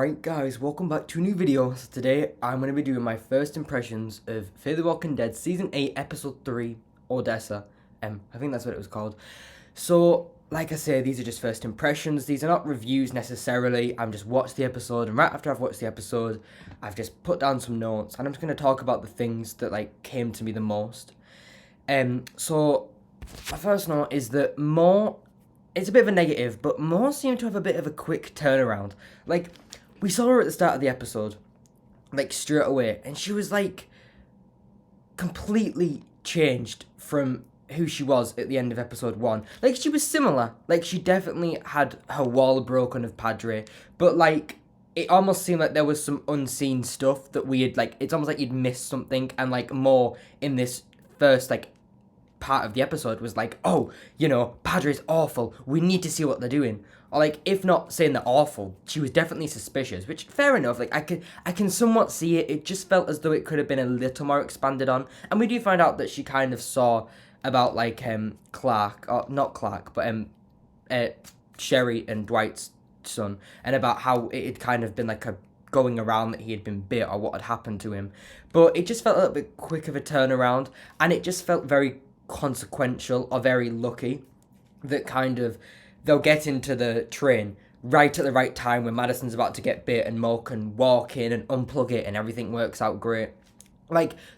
Alright guys, welcome back to a new video. So today I'm going to be doing my first impressions of Fear the Walking Dead Season 8 Episode 3, Odessa. I think that's what it was called. So, like I say, these are just first impressions. These are not reviews necessarily. I've just watched the episode, and right after I've watched the episode, I've just put down some notes, and I'm just going to talk about the things that came to me the most. So, my first note is that more... It's a bit of a negative, but more seem to have a bit of a quick turnaround. We saw her at the start of the episode, straight away, and she was, completely changed from who she was at the end of episode 1. She was similar. She definitely had her wall broken of Padre, but, it almost seemed like there was some unseen stuff that we had, it's almost like you'd missed something, and, more in this first, part of the episode was Padre's awful, we need to see what they're doing. Or if not saying they're awful, she was definitely suspicious, which fair enough. I can somewhat see it. It just felt as though it could have been a little more expanded on. And we do find out that she kind of saw about Clark, or not Clark, but Sherry and Dwight's son, and about how it had kind of been a going around that he had been bit or what had happened to him. But it just felt a little bit quick of a turnaround, and it just felt very consequential or very lucky that they'll get into the train right at the right time when Madison's about to get bit and Mo can walk in and unplug it and everything works out great.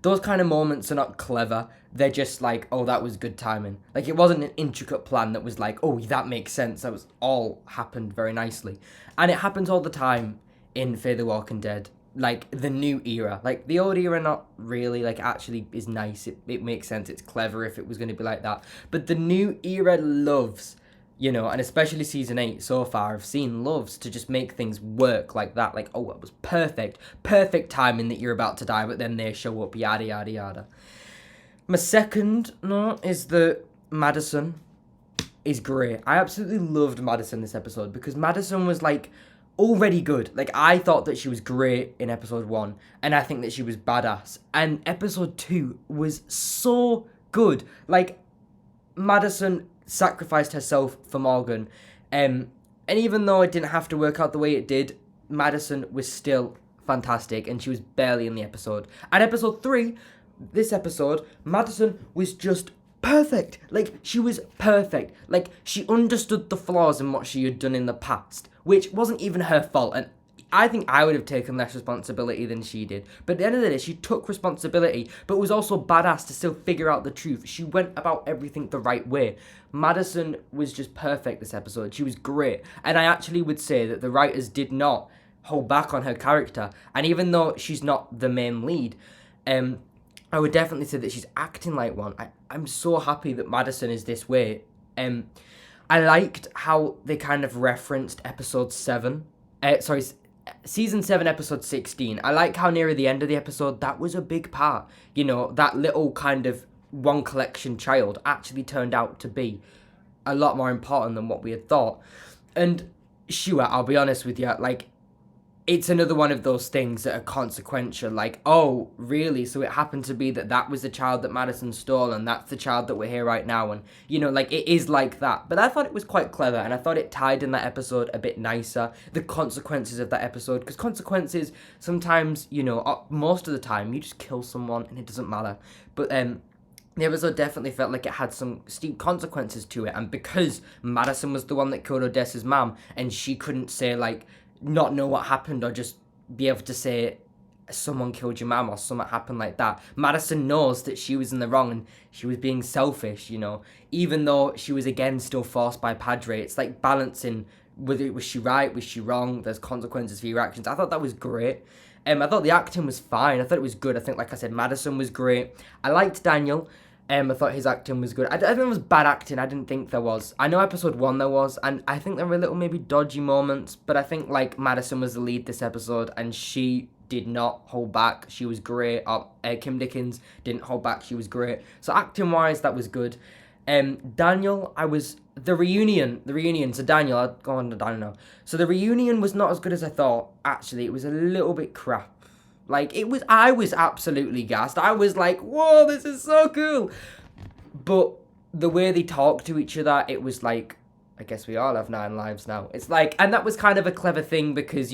Those kind of moments are not clever. They're just oh, that was good timing. It wasn't an intricate plan that was oh, that makes sense. That was all happened very nicely. And it happens all the time in Fear the Walking Dead. The new era. The old era not really, actually is nice. It makes sense. It's clever if it was going to be like that. But the new era loves, and especially Season 8 so far, I've seen loves to just make things work like that. Oh, it was perfect. Perfect timing that you're about to die, but then they show up, yada, yada, yada. My second note is that Madison is great. I absolutely loved Madison this episode because Madison was, already good. I thought that she was great in episode 1, and I think that she was badass. And episode 2 was so good. Madison sacrificed herself for Morgan. And even though it didn't have to work out the way it did, Madison was still fantastic, and she was barely in the episode. And episode 3, this episode, Madison was just perfect. She was perfect. She understood the flaws in what she had done in the past, which wasn't even her fault, and I think I would have taken less responsibility than she did. But at the end of the day, she took responsibility, but was also badass to still figure out the truth. She went about everything the right way. Madison was just perfect this episode. She was great. And I actually would say that the writers did not hold back on her character. And even though she's not the main lead, I would definitely say that she's acting like one. I'm so happy that Madison is this way. I liked how they kind of referenced Season 7, Episode 16. I like how near the end of the episode, that was a big part. That little kind of one collection child actually turned out to be a lot more important than what we had thought. And sure, I'll be honest with you, it's another one of those things that are consequential. Oh, really? So it happened to be that was the child that Madison stole, and that's the child that we're here right now. And, it is like that. But I thought it was quite clever, and I thought it tied in that episode a bit nicer. The consequences of that episode. Because consequences, sometimes, most of the time, you just kill someone and it doesn't matter. But, the episode definitely felt like it had some steep consequences to it. And because Madison was the one that killed Odessa's mom, and she couldn't say, not know what happened or just be able to say someone killed your mom or something happened like that. Madison knows that she was in the wrong and she was being selfish, even though she was again still forced by Padre. It's balancing whether was she right, was she wrong, there's consequences for your actions. I thought that was great. I thought the acting was fine. I thought it was good. I think, like I said, Madison was great. I liked Daniel. I thought his acting was good. I think it was bad acting. I didn't think there was. I know episode 1 there was, and I think there were little maybe dodgy moments, but I think Madison was the lead this episode, and she did not hold back. She was great. Kim Dickens didn't hold back. She was great. So acting wise, that was good. Daniel, the reunion, so Daniel, I'll go on to Daniel now. So the reunion was not as good as I thought. Actually, it was a little bit crap. I was absolutely gassed. I was whoa, this is so cool. But the way they talked to each other, it was I guess we all have 9 lives now. It's like, and that was kind of a clever thing because,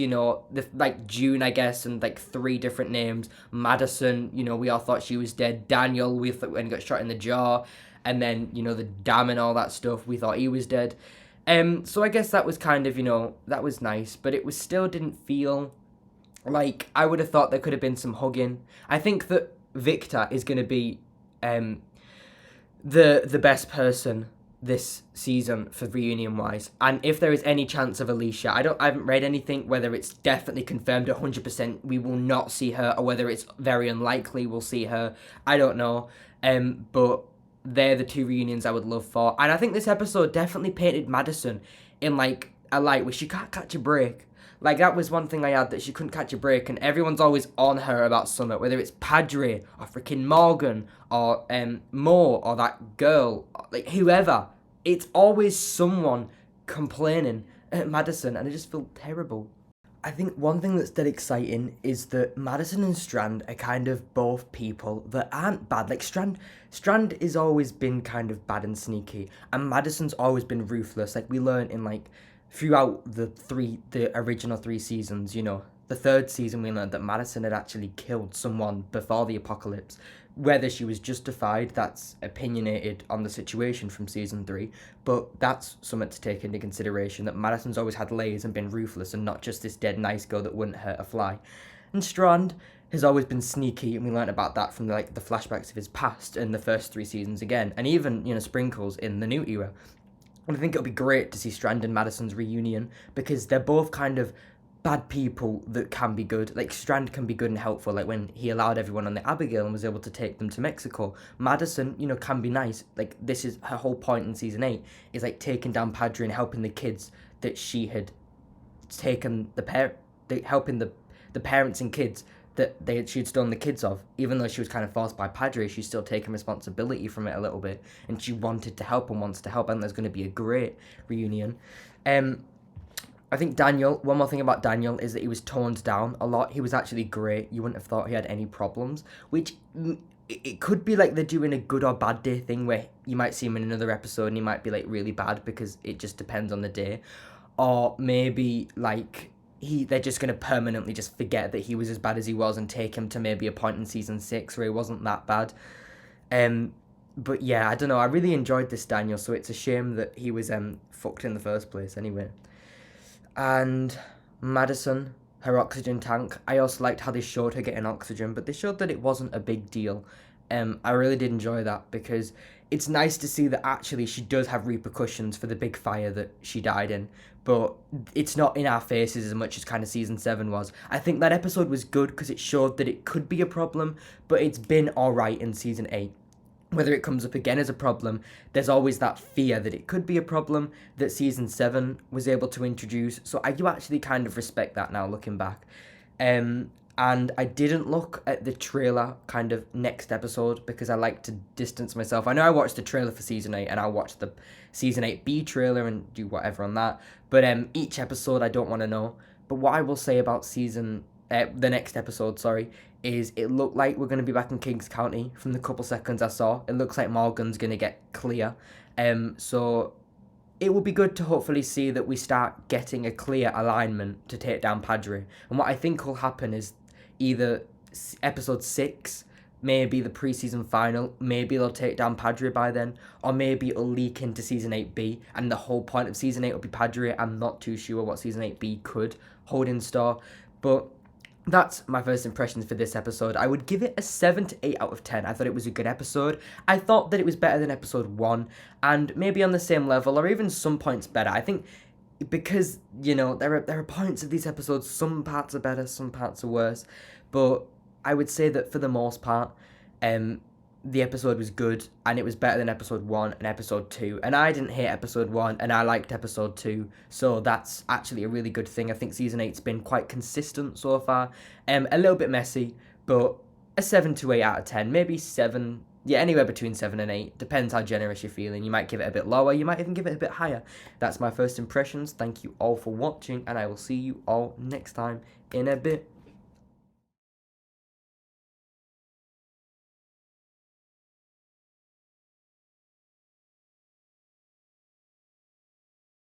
like June, I guess, and like 3 different names. Madison, we all thought she was dead. Daniel, we thought when he got shot in the jaw. And then, the dam and all that stuff, we thought he was dead. So I guess that was kind of, that was nice. But it was still didn't feel like, I would have thought there could have been some hugging. I think that Victor is going to be the best person this season for reunion wise, and if there is any chance of Alicia, I haven't read anything whether it's definitely confirmed 100% we will not see her or whether it's very unlikely we'll see her. I don't know, but they're the 2 reunions I would love for, and I think this episode definitely painted Madison in like a light where she can't catch a break. Like, that was one thing I had, that she couldn't catch a break, and everyone's always on her about something, whether it's Padre, or freaking Morgan, or Mo, or that girl, like, whoever. It's always someone complaining at Madison, and I just feel terrible. I think one thing that's dead exciting is that Madison and Strand are kind of both people that aren't bad. Like, Strand has always been kind of bad and sneaky, and Madison's always been ruthless. Like, we learn in, like, throughout the original 3 seasons, the 3rd season we learned that Madison had actually killed someone before the apocalypse. Whether she was justified, that's opinionated on the situation from season 3, but that's something to take into consideration, that Madison's always had layers and been ruthless and not just this dead nice girl that wouldn't hurt a fly. And Strand has always been sneaky, and we learned about that from the flashbacks of his past in the first 3 seasons again, and even, sprinkles in the new era. And I think it'll be great to see Strand and Madison's reunion, because they're both kind of bad people that can be good. Like, Strand can be good and helpful, like when he allowed everyone on the Abigail and was able to take them to Mexico. Madison, can be nice. Like, this is her whole point in season 8, is like taking down Padre and helping the kids that she had taken, helping the parents and kids that she'd stolen the kids of. Even though she was kind of forced by Padre, she's still taken responsibility from it a little bit, and she wanted to help and wants to help, and there's going to be a great reunion. I think Daniel, one more thing about Daniel is that he was toned down a lot. He was actually great. You wouldn't have thought he had any problems, which it could be like they're doing a good or bad day thing, where you might see him in another episode and he might be like really bad, because it just depends on the day. Or maybe like they're just going to permanently just forget that he was as bad as he was and take him to maybe a point in season 6 where he wasn't that bad. But yeah, I don't know. I really enjoyed this Daniel, so it's a shame that he was fucked in the first place anyway. And Madison, her oxygen tank. I also liked how they showed her getting oxygen, but they showed that it wasn't a big deal. I really did enjoy that, because it's nice to see that actually she does have repercussions for the big fire that she died in, but it's not in our faces as much as kind of season 7 was. I think that episode was good because it showed that it could be a problem, but it's been alright in season 8. Whether it comes up again as a problem, there's always that fear that it could be a problem that season 7 was able to introduce. So I do actually kind of respect that now, looking back. And I didn't look at the trailer kind of next episode, because I like to distance myself. I know I watched the trailer for season 8, and I'll watch the season 8B trailer and do whatever on that. But each episode I don't want to know. But what I will say about the next episode, is it looked like we're going to be back in Kings County from the couple seconds I saw. It looks like Morgan's going to get clear. So it will be good to hopefully see that we start getting a clear alignment to take down Padre. And what I think will happen is either episode 6, maybe the pre-season final, maybe they'll take down Padre by then, or maybe it'll leak into season 8B, and the whole point of season 8 will be Padre. I'm not too sure what season 8B could hold in store, but that's my first impressions for this episode. I would give it a 7 to 8 out of 10. I thought it was a good episode. I thought that it was better than episode 1, and maybe on the same level, or even some points better. I think because, there are points of these episodes, some parts are better, some parts are worse, but I would say that for the most part, the episode was good, and it was better than episode 1 and episode 2, and I didn't hate episode 1, and I liked episode 2, so that's actually a really good thing. I think season 8's been quite consistent so far, a little bit messy, but a 7 to 8 out of 10, maybe 7, anywhere between 7 and 8, depends how generous you're feeling. You might give it a bit lower, you might even give it a bit higher. That's my first impressions. Thank you all for watching, and I will see you all next time in a bit.